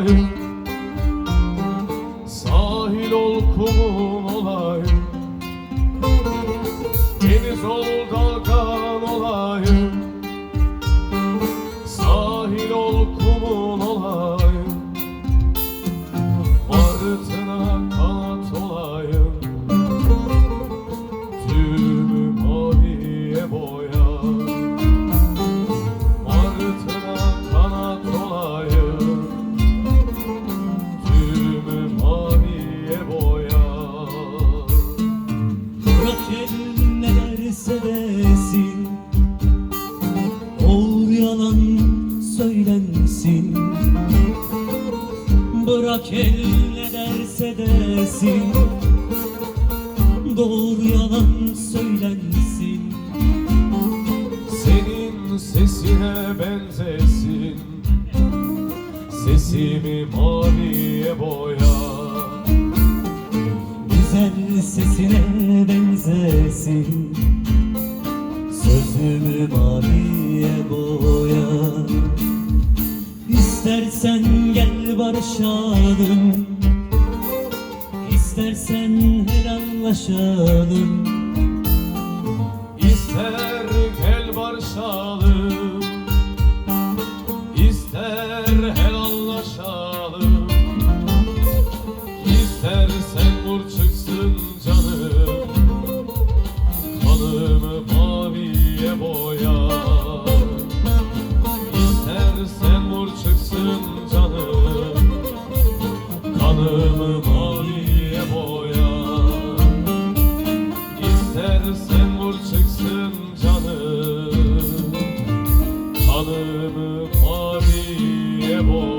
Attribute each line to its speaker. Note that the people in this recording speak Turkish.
Speaker 1: olayım, sahil ol kumun olayım, deniz ol dalgan olayım, sahil ol kumun olayım, martına kanat olayım, tümü maviye boya, martına kanat olayım, tümü maviye boya.
Speaker 2: Bırak el ne derse desin, doğru yalan söylensin. Bırak el ne derse desin, doğru yalan söylensin.
Speaker 1: Senin sesine benzesin, sesimi maviye boya.
Speaker 2: Güzel sesine benzesin, sözümü maviye boya. İstersen gel barışalım, İstersen helallaşalım.
Speaker 1: İster gel barışalım, ister helallaşalım, İstersen vur çıksın canım, kanımı maviye boya. İstersen vur çıksın canım, kanımı maviye boya. İstersen vur çıksın canım, kanımı maviye boya.